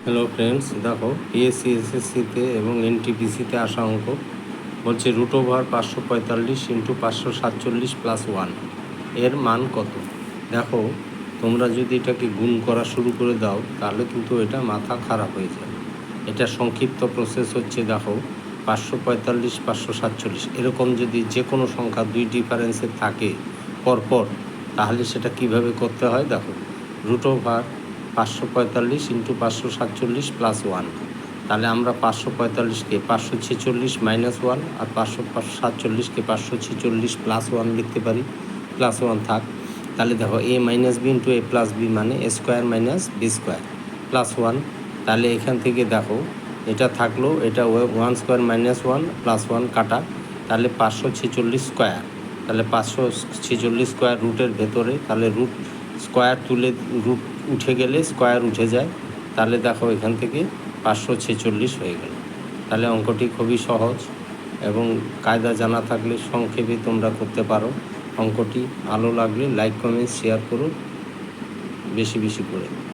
Hello friends, দেখো PSC এসএসসিতে এবং এনটিপিসিতে আসা অঙ্ক বলছে √5 545 ইন্টু 547 প্লাস 1 এর মান কত। দেখো, তোমরা যদি এটাকে গুণ করা শুরু করে দাও তাহলে কিন্তু এটা মাথা খারাপ হয়ে যায়। এটা সংক্ষিপ্ত প্রসেস হচ্ছে, দেখো 545 547 এরকম যদি যে কোনো সংখ্যা দুই ডিফারেন্সে থাকে পরপর, তাহলে সেটা কিভাবে করতে হয়। দেখো, √5 545 ইন্টু 547 প্লাস 1, তাহলে আমরা 545কে 546 মাইনাস 1 আর 547কে 546 প্লাস 1 লিখতে পারি। প্লাস 1 থাক, তাহলে দেখো A minus B into A plus B মানে A square minus B square plus 1। তাহলে এখান থেকে দেখো এটা থাকলো, এটা 1 স্কোয়ার মাইনাস 1 প্লাস 1 কাটা, তাহলে 546 স্কোয়ার। তাহলে 546 স্কোয়ার রুটের ভেতরে, তাহলে রুট স্কোয়ার তুলে রুট উঠে গেলে স্কোয়ার উঠে যায়, তাহলে দেখো এখান থেকে 546 হয়ে গেল। তাহলে অঙ্কটি খুবই সহজ এবং কায়দা জানা থাকলে সংক্ষেপে তোমরা করতে পারো। অঙ্কটি ভালো লাগলে লাইক কমেন্ট শেয়ার করো বেশি বেশি করে।